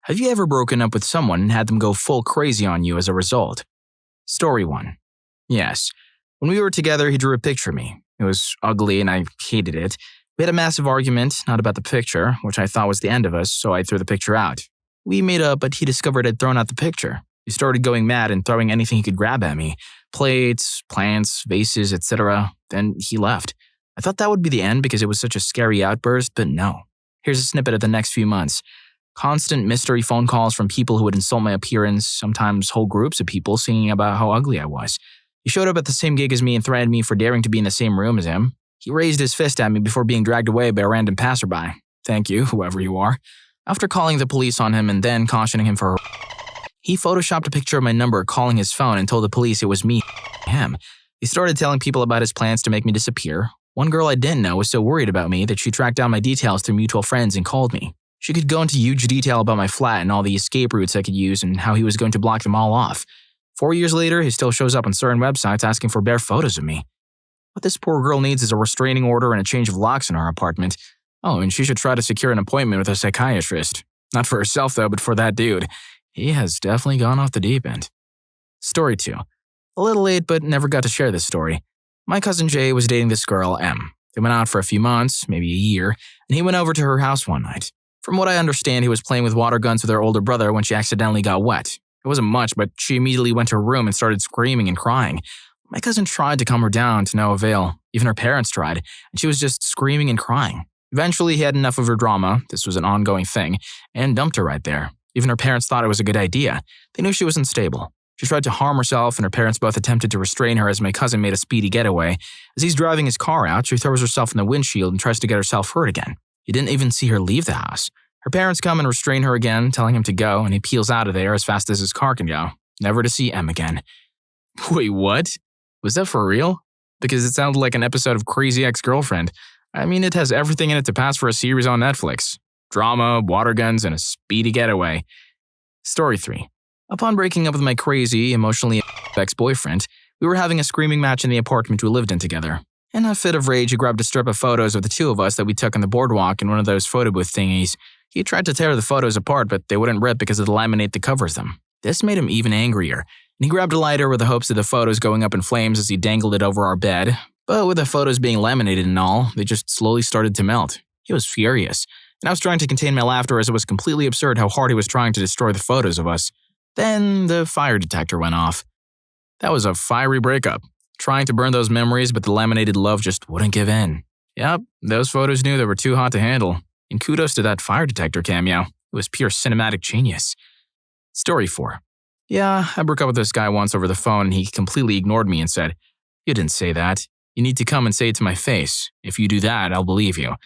Have you ever broken up with someone and had them go full crazy on you as a result? Story 1. Yes. When we were together, he drew a picture of me. It was ugly and I hated it. We had a massive argument, not about the picture, which I thought was the end of us, so I threw the picture out. We made up, but he discovered I'd thrown out the picture. He started going mad and throwing anything he could grab at me. Plates, plants, vases, etc. Then he left. I thought that would be the end because it was such a scary outburst, but no. Here's a snippet of the next few months. Constant mystery phone calls from people who would insult my appearance, sometimes whole groups of people singing about how ugly I was. He showed up at the same gig as me and threatened me for daring to be in the same room as him. He raised his fist at me before being dragged away by a random passerby. Thank you, whoever you are. After calling the police on him and then cautioning him for he photoshopped a picture of my number calling his phone and told the police it was me, him. He started telling people about his plans to make me disappear. One girl I didn't know was so worried about me that she tracked down my details through mutual friends and called me. She could go into huge detail about my flat and all the escape routes I could use and how he was going to block them all off. 4 years later, he still shows up on certain websites asking for bare photos of me. What this poor girl needs is a restraining order and a change of locks in her apartment. Oh, and she should try to secure an appointment with a psychiatrist. Not for herself though, but for that dude. He has definitely gone off the deep end. Story 2. A little late, but never got to share this story. My cousin Jay was dating this girl, M. They went out for a few months, maybe a year, and he went over to her house one night. From what I understand, he was playing with water guns with her older brother when she accidentally got wet. It wasn't much, but she immediately went to her room and started screaming and crying. My cousin tried to calm her down to no avail. Even her parents tried, and she was just screaming and crying. Eventually, he had enough of her drama, this was an ongoing thing, and dumped her right there. Even her parents thought it was a good idea. They knew she was unstable. She tried to harm herself, and her parents both attempted to restrain her as my cousin made a speedy getaway. As he's driving his car out, she throws herself in the windshield and tries to get herself hurt again. He didn't even see her leave the house. Her parents come and restrain her again, telling him to go, and he peels out of there as fast as his car can go, never to see M again. Wait, what? Was that for real? Because it sounded like an episode of Crazy Ex-Girlfriend. I mean, it has everything in it to pass for a series on Netflix. Drama, water guns, and a speedy getaway. Story 3. Upon breaking up with my crazy, emotionally ex-boyfriend, we were having a screaming match in the apartment we lived in together. In a fit of rage, he grabbed a strip of photos of the two of us that we took on the boardwalk in one of those photo booth thingies. He tried to tear the photos apart, but they wouldn't rip because of the laminate that covers them. This made him even angrier, and he grabbed a lighter with the hopes of the photos going up in flames as he dangled it over our bed. But with the photos being laminated and all, they just slowly started to melt. He was furious, and I was trying to contain my laughter as it was completely absurd how hard he was trying to destroy the photos of us. Then the fire detector went off. That was a fiery breakup. Trying to burn those memories, but the laminated love just wouldn't give in. Yep, those photos knew they were too hot to handle. And kudos to that fire detector cameo. It was pure cinematic genius. Story 4. Yeah, I broke up with this guy once over the phone and he completely ignored me and said, "You didn't say that. You need to come and say it to my face. If you do that, I'll believe you."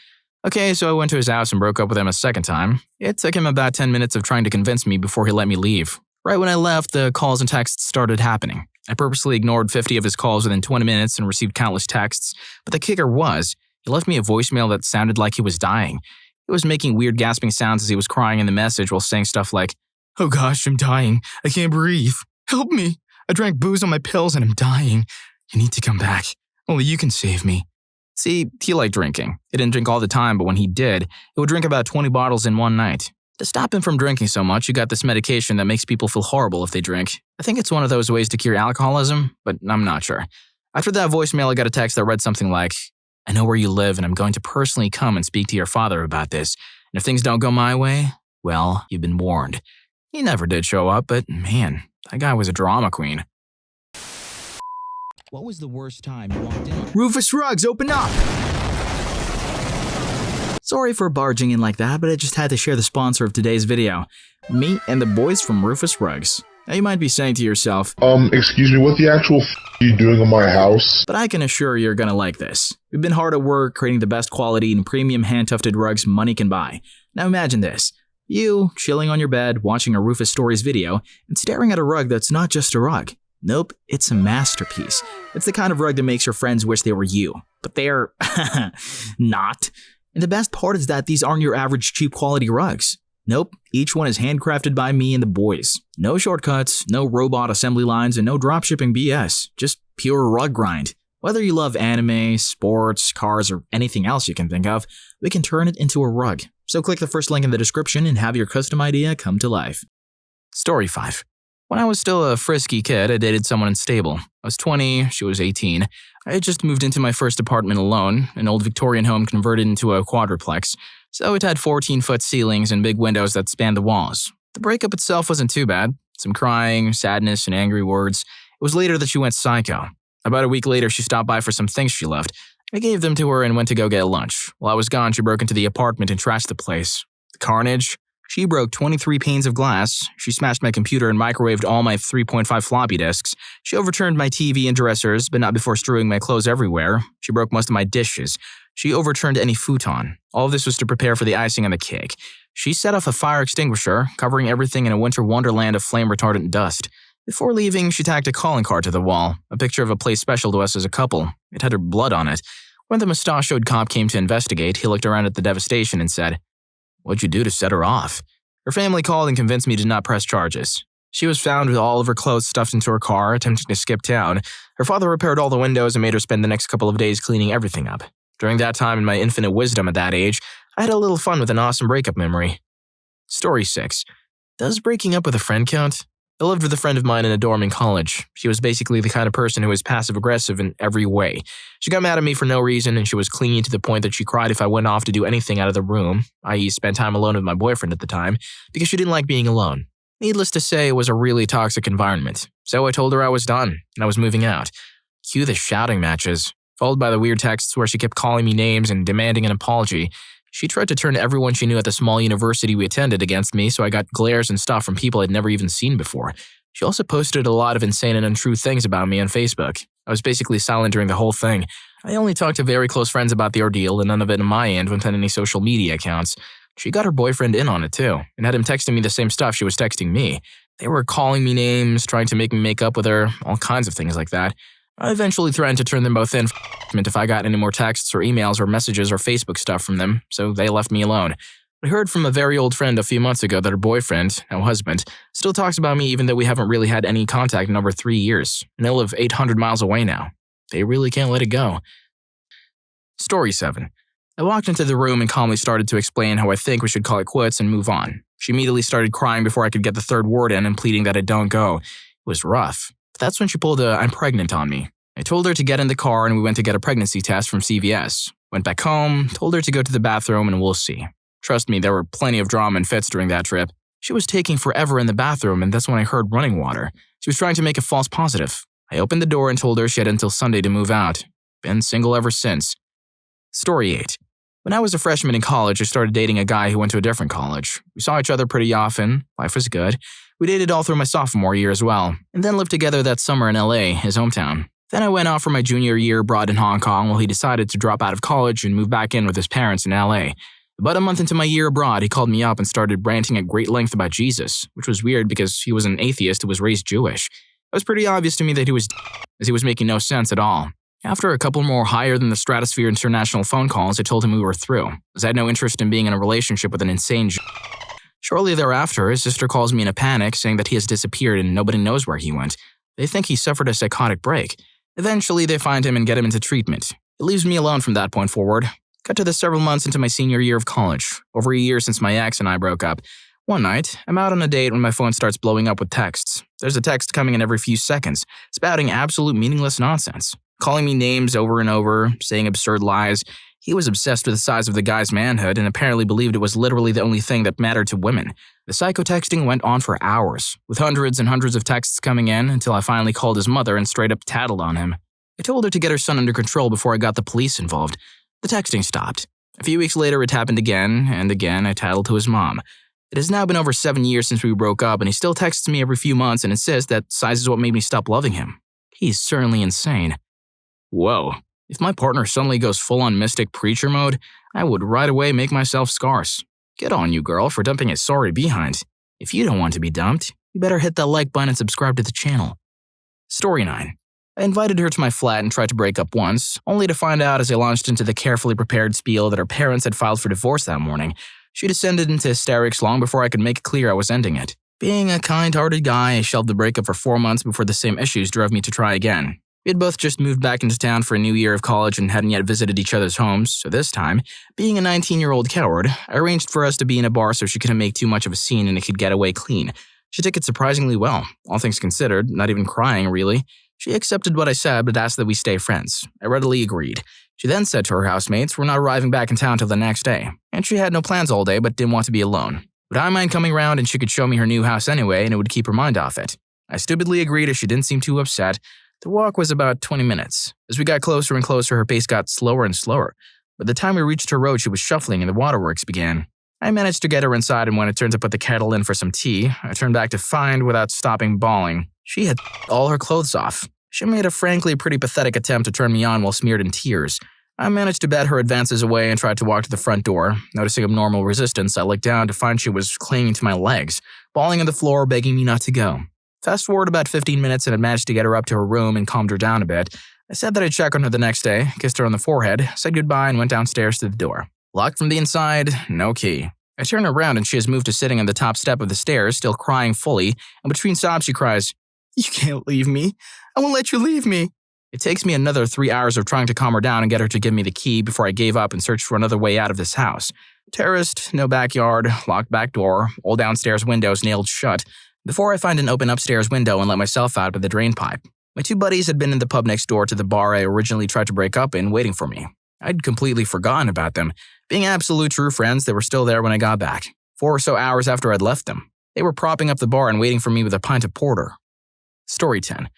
Okay, so I went to his house and broke up with him a second time. It took him about 10 minutes of trying to convince me before he let me leave. Right when I left, the calls and texts started happening. I purposely ignored 50 of his calls within 20 minutes and received countless texts, but the kicker was, he left me a voicemail that sounded like he was dying. He was making weird gasping sounds as he was crying in the message while saying stuff like, "Oh gosh, I'm dying. I can't breathe. Help me. I drank booze on my pills and I'm dying. You need to come back. Only you can save me." See, he liked drinking. He didn't drink all the time, but when he did, he would drink about 20 bottles in one night. To stop him from drinking so much, he got this medication that makes people feel horrible if they drink. I think it's one of those ways to cure alcoholism, but I'm not sure. After that voicemail, I got a text that read something like, "I know where you live and I'm going to personally come and speak to your father about this. And if things don't go my way, well, you've been warned." He never did show up, but man, that guy was a drama queen. What was the worst time you walked in? Rufus Rugs, open up! Sorry for barging in like that, but I just had to share the sponsor of today's video. Me and the boys from Rufus Rugs. Now you might be saying to yourself, excuse me, what the actual are you doing in my house? But I can assure you're gonna like this. We've been hard at work creating the best quality and premium hand-tufted rugs money can buy. Now imagine this. You, chilling on your bed, watching a Rufus Stories video, and staring at a rug that's not just a rug. Nope, it's a masterpiece. It's the kind of rug that makes your friends wish they were you. But they're not. And the best part is that these aren't your average cheap quality rugs. Nope, each one is handcrafted by me and the boys. No shortcuts, no robot assembly lines, and no dropshipping BS. Just pure rug grind. Whether you love anime, sports, cars, or anything else you can think of, we can turn it into a rug. So click the first link in the description and have your custom idea come to life. Story 5. When I was still a frisky kid, I dated someone unstable. I was 20, she was 18. I had just moved into my first apartment alone, an old Victorian home converted into a quadruplex, so it had 14-foot ceilings and big windows that spanned the walls. The breakup itself wasn't too bad. Some crying, sadness, and angry words. It was later that she went psycho. About a week later, she stopped by for some things she left. I gave them to her and went to go get lunch. While I was gone, she broke into the apartment and trashed the place. The carnage. She broke 23 panes of glass. She smashed my computer and microwaved all my 3.5 floppy disks. She overturned my TV and dressers, but not before strewing my clothes everywhere. She broke most of my dishes. She overturned any futon. All of this was to prepare for the icing on the cake. She set off a fire extinguisher, covering everything in a winter wonderland of flame-retardant dust. Before leaving, she tacked a calling card to the wall, a picture of a place special to us as a couple. It had her blood on it. When the mustachioed cop came to investigate, he looked around at the devastation and said, "What'd you do to set her off?" Her family called and convinced me to not press charges. She was found with all of her clothes stuffed into her car, attempting to skip town. Her father repaired all the windows and made her spend the next couple of days cleaning everything up. During that time, in my infinite wisdom at that age, I had a little fun with an awesome breakup memory. Story 6. Does breaking up with a friend count? I lived with a friend of mine in a dorm in college. She was basically the kind of person who was passive-aggressive in every way. She got mad at me for no reason, and she was clingy to the point that she cried if I went off to do anything out of the room, i.e. spend time alone with my boyfriend at the time, because she didn't like being alone. Needless to say, it was a really toxic environment. So I told her I was done, and I was moving out. Cue the shouting matches, followed by the weird texts where she kept calling me names and demanding an apology. She tried to turn everyone she knew at the small university we attended against me, so I got glares and stuff from people I'd never even seen before. She also posted a lot of insane and untrue things about me on Facebook. I was basically silent during the whole thing. I only talked to very close friends about the ordeal, and none of it on my end went on any social media accounts. She got her boyfriend in on it too, and had him texting me the same stuff she was texting me. They were calling me names, trying to make me make up with her, all kinds of things like that. I eventually threatened to turn them both in if I got any more texts or emails or messages or Facebook stuff from them, so they left me alone. I heard from a very old friend a few months ago that her boyfriend, now husband, still talks about me even though we haven't really had any contact in over 3 years, and they live 800 miles away now. They really can't let it go. Story 7. I walked into the room and calmly started to explain how I think we should call it quits and move on. She immediately started crying before I could get the third word in and pleading that I don't go. It was rough. That's when she pulled a "I'm pregnant" on me. I told her to get in the car and we went to get a pregnancy test from CVS. Went back home, told her to go to the bathroom and we'll see. Trust me, there were plenty of drama and fits during that trip. She was taking forever in the bathroom and that's when I heard running water. She was trying to make a false positive. I opened the door and told her she had until Sunday to move out. Been single ever since. Story 8. When I was a freshman in college, I started dating a guy who went to a different college. We saw each other pretty often. Life was good. We dated all through my sophomore year as well, and then lived together that summer in LA, his hometown. Then I went off for my junior year abroad in Hong Kong while he decided to drop out of college and move back in with his parents in LA. About a month into my year abroad, he called me up and started ranting at great length about Jesus, which was weird because he was an atheist who was raised Jewish. It was pretty obvious to me that he was as he was making no sense at all. After a couple more higher than the stratosphere international phone calls, I told him we were through, as I had no interest in being in a relationship with an insane Shortly thereafter, his sister calls me in a panic saying that he has disappeared and nobody knows where he went. They think he suffered a psychotic break. Eventually, they find him and get him into treatment. It leaves me alone from that point forward. Cut to the several months into my senior year of college, over a year since my ex and I broke up. One night, I'm out on a date when my phone starts blowing up with texts. There's a text coming in every few seconds, spouting absolute meaningless nonsense, calling me names over and over, saying absurd lies. He was obsessed with the size of the guy's manhood and apparently believed it was literally the only thing that mattered to women. The psychotexting went on for hours, with hundreds and hundreds of texts coming in until I finally called his mother and straight up tattled on him. I told her to get her son under control before I got the police involved. The texting stopped. A few weeks later, it happened again, and again I tattled to his mom. It has now been over 7 years since we broke up, and he still texts me every few months and insists that size is what made me stop loving him. He's certainly insane. Whoa. If my partner suddenly goes full-on mystic preacher mode, I would right away make myself scarce. Good on you, girl, for dumping his sorry behind. If you don't want to be dumped, you better hit that like button and subscribe to the channel. Story 9. I invited her to my flat and tried to break up once, only to find out as I launched into the carefully prepared spiel that her parents had filed for divorce that morning. She descended into hysterics long before I could make it clear I was ending it. Being a kind-hearted guy, I shelved the breakup for 4 months before the same issues drove me to try again. We had both just moved back into town for a new year of college and hadn't yet visited each other's homes, so this time, being a 19-year-old coward, I arranged for us to be in a bar so she couldn't make too much of a scene and it could get away clean. She took it surprisingly well, all things considered, not even crying really. She accepted what I said but asked that we stay friends. I readily agreed. She then said to her housemates we're not arriving back in town till the next day, and she had no plans all day but didn't want to be alone. Would I mind coming round and she could show me her new house anyway and it would keep her mind off it? I stupidly agreed as she didn't seem too upset. The walk was about 20 minutes. As we got closer and closer, her pace got slower and slower. By the time we reached her road, she was shuffling and the waterworks began. I managed to get her inside, and when it turned to put the kettle in for some tea, I turned back to find, without stopping bawling, she had all her clothes off. She made a frankly pretty pathetic attempt to turn me on while smeared in tears. I managed to bat her advances away and tried to walk to the front door. Noticing abnormal resistance, I looked down to find she was clinging to my legs, bawling on the floor, begging me not to go. Fast forward about 15 minutes and I managed to get her up to her room and calmed her down a bit. I said that I'd check on her the next day, kissed her on the forehead, said goodbye and went downstairs to the door. Locked from the inside, no key. I turn around and she has moved to sitting on the top step of the stairs, still crying fully, and between sobs she cries, "You can't leave me. I won't let you leave me." It takes me another 3 hours of trying to calm her down and get her to give me the key before I gave up and searched for another way out of this house. Terraced, no backyard, locked back door, all downstairs windows nailed shut. Before I find an open upstairs window and let myself out by the drain pipe. My two buddies had been in the pub next door to the bar I originally tried to break up in, waiting for me. I'd completely forgotten about them. Being absolute true friends, they were still there when I got back, 4 or so hours after I'd left them. They were propping up the bar and waiting for me with a pint of porter. Story 10.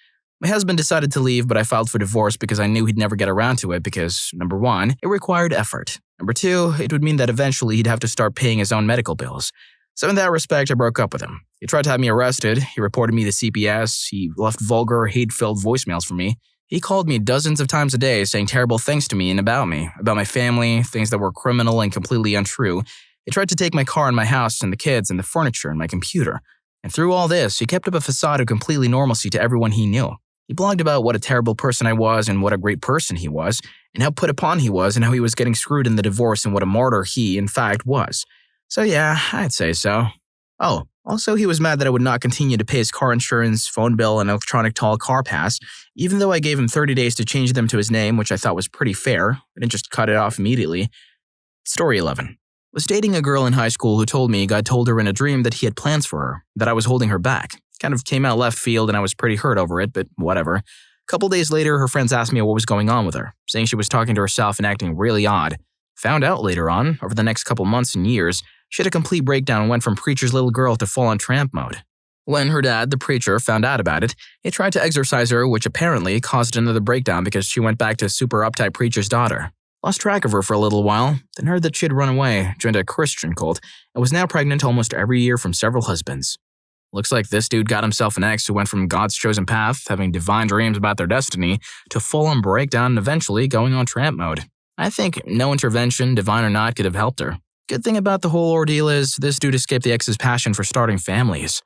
My husband decided to leave, but I filed for divorce because I knew he'd never get around to it because, number 1, it required effort. Number 2, it would mean that eventually he'd have to start paying his own medical bills. So in that respect, I broke up with him. He tried to have me arrested, he reported me to CPS, he left vulgar, hate-filled voicemails for me. He called me dozens of times a day saying terrible things to me and about my family, things that were criminal and completely untrue. He tried to take my car and my house and the kids and the furniture and my computer. And through all this, he kept up a facade of completely normalcy to everyone he knew. He blogged about what a terrible person I was and what a great person he was, and how put upon he was and how he was getting screwed in the divorce and what a martyr he, in fact, was. So yeah, I'd say so. Oh, also he was mad that I would not continue to pay his car insurance, phone bill, and electronic toll car pass, even though I gave him 30 days to change them to his name, which I thought was pretty fair. I didn't just cut it off immediately. Story 11. Was dating a girl in high school who told me God told her in a dream that he had plans for her, that I was holding her back. Kind of came out left field and I was pretty hurt over it, but whatever. A couple days later, her friends asked me what was going on with her, saying she was talking to herself and acting really odd. Found out later on, over the next couple months and years, she had a complete breakdown and went from preacher's little girl to full-on tramp mode. When her dad, the preacher, found out about it, he tried to exorcise her, which apparently caused another breakdown because she went back to super uptight preacher's daughter. Lost track of her for a little while, then heard that she had run away, joined a Christian cult, and was now pregnant almost every year from several husbands. Looks like this dude got himself an ex who went from God's chosen path, having divine dreams about their destiny, to full-on breakdown and eventually going on tramp mode. I think no intervention, divine or not, could have helped her. Good thing about the whole ordeal is this dude escaped the ex's passion for starting families.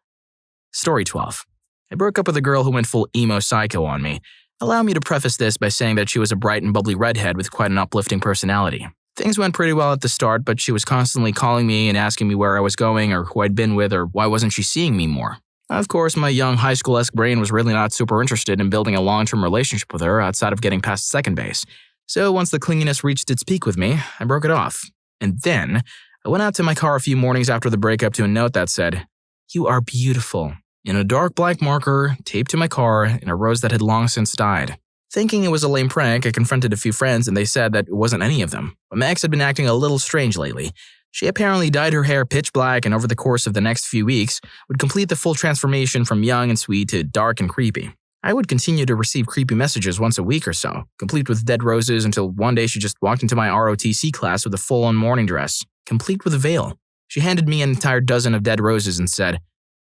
Story 12. I broke up with a girl who went full emo psycho on me. Allow me to preface this by saying that she was a bright and bubbly redhead with quite an uplifting personality. Things went pretty well at the start, but she was constantly calling me and asking me where I was going or who I'd been with or why wasn't she seeing me more. Of course, my young high school-esque brain was really not super interested in building a long-term relationship with her outside of getting past second base. So once the clinginess reached its peak with me, I broke it off. And then, I went out to my car a few mornings after the breakup to a note that said, "You are beautiful," in a dark black marker taped to my car in a rose that had long since died. Thinking it was a lame prank, I confronted a few friends and they said that it wasn't any of them. But my ex had been acting a little strange lately. She apparently dyed her hair pitch black and over the course of the next few weeks would complete the full transformation from young and sweet to dark and creepy. I would continue to receive creepy messages once a week or so, complete with dead roses until one day she just walked into my ROTC class with a full-on morning dress, complete with a veil. She handed me an entire dozen of dead roses and said,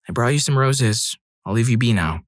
"I brought you some roses. I'll leave you be now."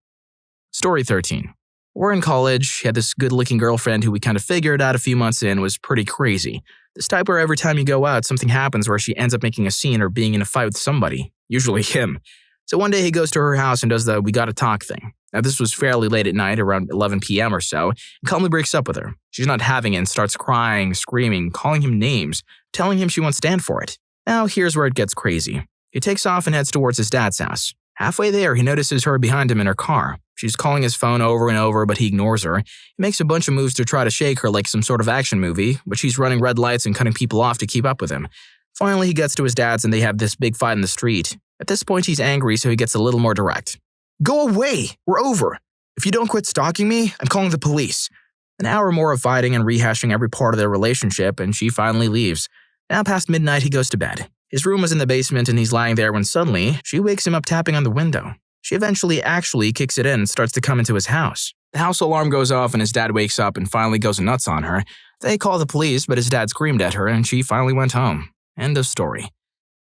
Story 13. We're in college. She had this good-looking girlfriend who we kind of figured out a few months in was pretty crazy. This type where every time you go out, something happens where she ends up making a scene or being in a fight with somebody, usually him. So one day he goes to her house and does the "we gotta talk" thing. Now this was fairly late at night, around 11 p.m. or so, and calmly breaks up with her. She's not having it and starts crying, screaming, calling him names, telling him she won't stand for it. Now here's where it gets crazy. He takes off and heads towards his dad's house. Halfway there, he notices her behind him in her car. She's calling his phone over and over, but he ignores her. He makes a bunch of moves to try to shake her like some sort of action movie, but she's running red lights and cutting people off to keep up with him. Finally, he gets to his dad's and they have this big fight in the street. At this point, he's angry, so he gets a little more direct. "Go away! We're over! If you don't quit stalking me, I'm calling the police." An hour more of fighting and rehashing every part of their relationship, and she finally leaves. Now past midnight, he goes to bed. His room was in the basement and he's lying there when suddenly, she wakes him up tapping on the window. She eventually actually kicks it in and starts to come into his house. The house alarm goes off and his dad wakes up and finally goes nuts on her. They call the police, but his dad screamed at her and she finally went home. End of story.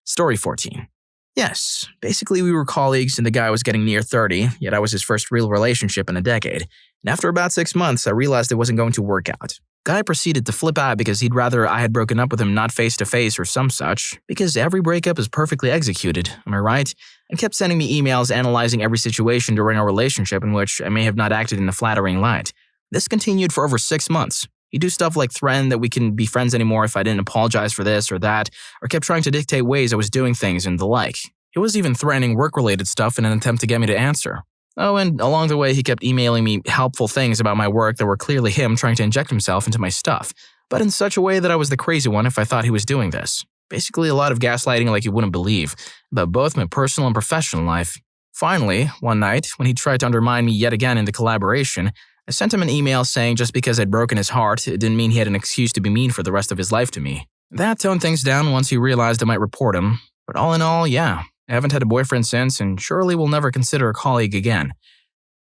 Story 14. Yes, basically we were colleagues and the guy was getting near 30, yet I was his first real relationship in a decade. And after about 6 months, I realized it wasn't going to work out. Guy proceeded to flip out because he'd rather I had broken up with him not face-to-face or some such, because every breakup is perfectly executed, am I right? And kept sending me emails analyzing every situation during our relationship in which I may have not acted in a flattering light. This continued for over 6 months. He'd do stuff like threaten that we couldn't be friends anymore if I didn't apologize for this or that, or kept trying to dictate ways I was doing things and the like. He was even threatening work-related stuff in an attempt to get me to answer. Oh, and along the way, he kept emailing me helpful things about my work that were clearly him trying to inject himself into my stuff, but in such a way that I was the crazy one if I thought he was doing this. Basically, a lot of gaslighting like you wouldn't believe, about both my personal and professional life. Finally, one night, when he tried to undermine me yet again in the collaboration, I sent him an email saying just because I'd broken his heart, it didn't mean he had an excuse to be mean for the rest of his life to me. That toned things down once he realized I might report him, but all in all, yeah. I haven't had a boyfriend since and surely will never consider a colleague again.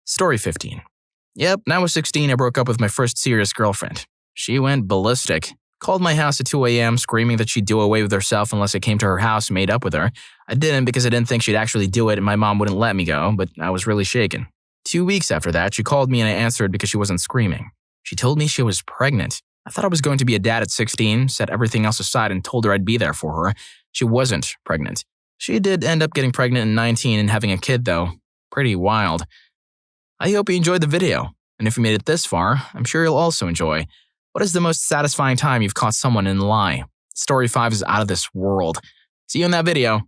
Story 15. Yep, when I was 16, I broke up with my first serious girlfriend. She went ballistic. Called my house at 2 a.m. screaming that she'd do away with herself unless I came to her house and made up with her. I didn't because I didn't think she'd actually do it and my mom wouldn't let me go, but I was really shaken. 2 weeks after that, she called me and I answered because she wasn't screaming. She told me she was pregnant. I thought I was going to be a dad at 16, set everything else aside and told her I'd be there for her. She wasn't pregnant. She did end up getting pregnant at 19 and having a kid though. Pretty wild. I hope you enjoyed the video, and if you made it this far, I'm sure you'll also enjoy. What is the most satisfying time you've caught someone in a lie? Story 5 is out of this world. See you in that video.